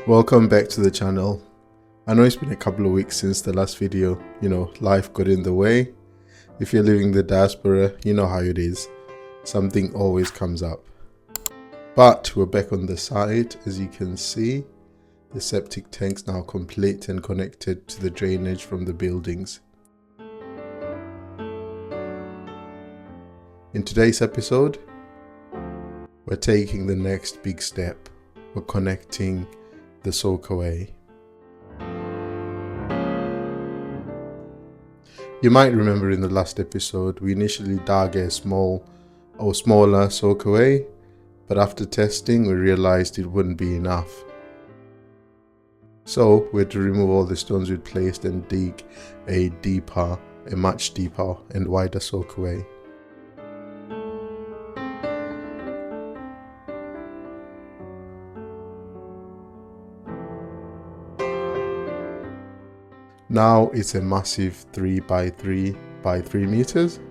Welcome back to the channel. I know it's been a couple of weeks since the last video, life got in the way. If you're living in the diaspora, you know how it is. Something always comes up. But we're back on the site. As you can see, the septic tank's now complete and connected to the drainage from the buildings. In today's episode, we're taking the next big step. We're connecting the soakaway. You might remember in the last episode we initially dug a smaller soakaway, but after testing we realized it wouldn't be enough. So we had to remove all the stones we'd placed and dig a much deeper and wider soakaway. Now it's a massive 3 by 3 by 3 meters.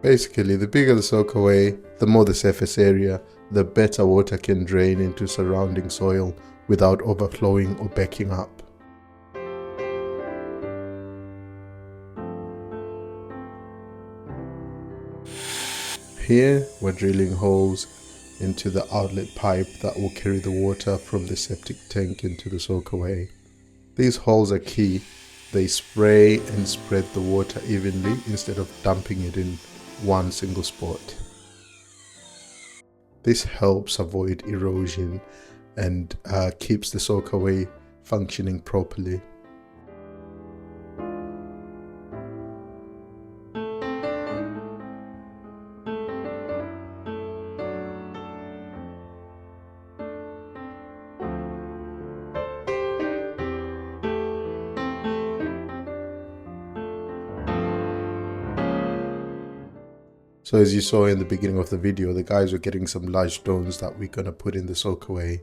Basically, the bigger the soakaway, the more the surface area, the better water can drain into surrounding soil without overflowing or backing up. Here we're drilling holes into the outlet pipe that will carry the water from the septic tank into the soakaway. These holes are key. They spray and spread the water evenly instead of dumping it in one single spot. This helps avoid erosion and keeps the soakaway functioning properly. So as you saw in the beginning of the video, the guys were getting some large stones that we're going to put in the soakaway.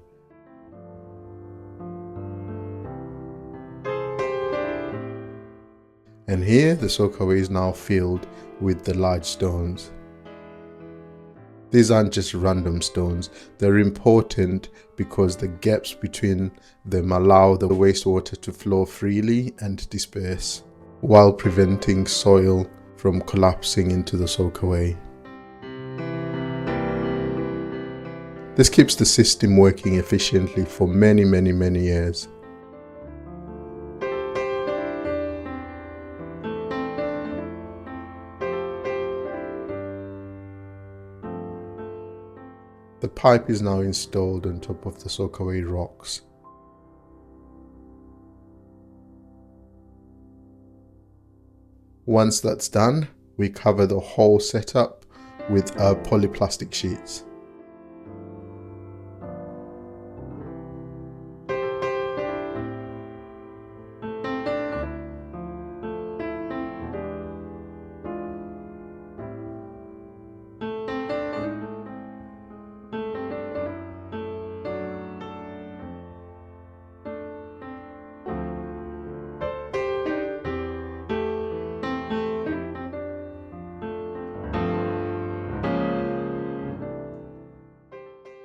And here the soakaway is now filled with the large stones. These aren't just random stones, they're important because the gaps between them allow the wastewater to flow freely and disperse, while preventing soil from collapsing into the soakaway. This keeps the system working efficiently for many years. The pipe is now installed on top of the soakaway rocks. Once that's done, we cover the whole setup with polyplastic sheets.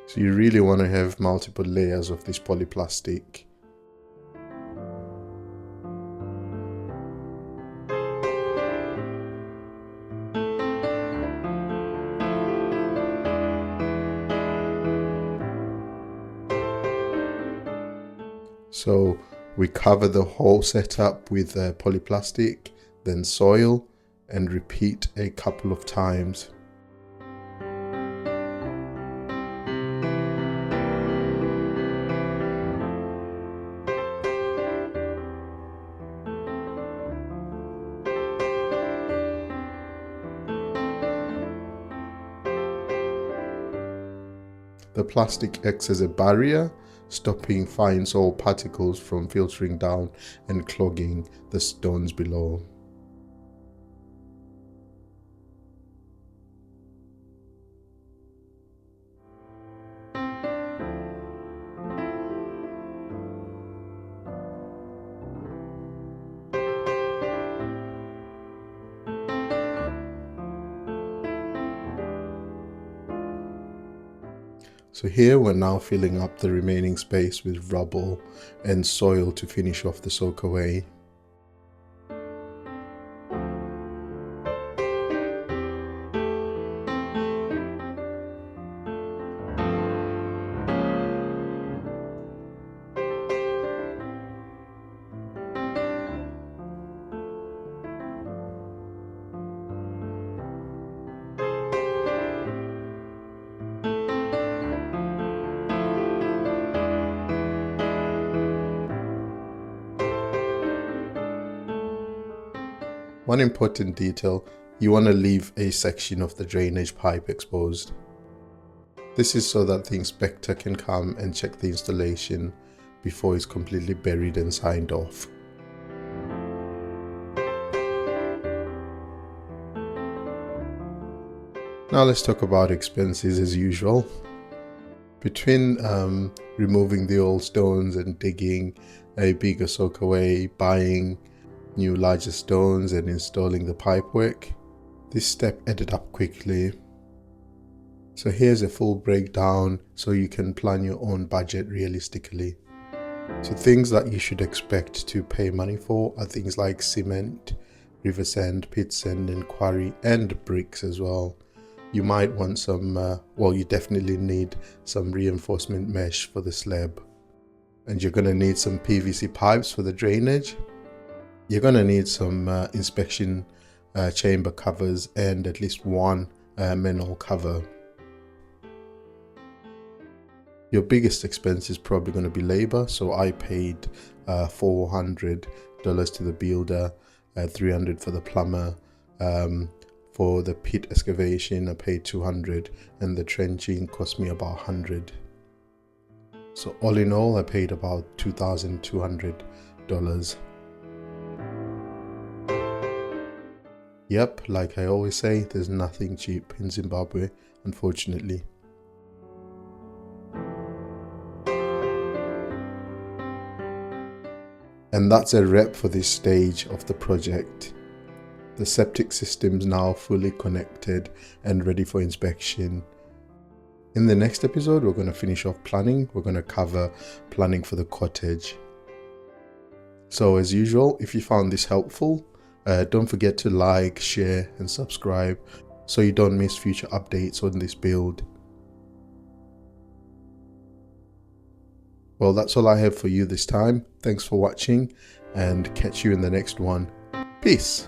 So you really want to have multiple layers of this polyplastic. So we cover the whole setup with polyplastic, then soil, and repeat a couple of times. The plastic acts as a barrier, stopping fine soil particles from filtering down and clogging the stones below. So here we're now filling up the remaining space with rubble and soil to finish off the soakaway. One important detail, you want to leave a section of the drainage pipe exposed. This is so that the inspector can come and check the installation before it's completely buried and signed off. Now let's talk about expenses as usual. Between removing the old stones and digging a bigger soakaway, buying new larger stones and installing the pipework, this step added up quickly. So here's a full breakdown so you can plan your own budget realistically. So things that you should expect to pay money for are things like cement, river sand, pit sand and quarry, and bricks as well. You might want some, you definitely need some reinforcement mesh for the slab. And you're going to need some PVC pipes for the drainage. You're going to need some inspection chamber covers and at least one manhole cover. Your biggest expense is probably going to be labor, so I paid $400 to the builder, $300 for the plumber. For the pit excavation I paid $200 and the trenching cost me about $100. So all in all I paid about $2,200. Yep, like I always say, there's nothing cheap in Zimbabwe, unfortunately. And that's a wrap for this stage of the project. The septic system's now fully connected and ready for inspection. In the next episode, we're going to finish off planning. We're going to cover planning for the cottage. So as usual, if you found this helpful, don't forget to like, share and subscribe so you don't miss future updates on this build. Well, that's all I have for you this time. Thanks for watching and catch you in the next one. Peace.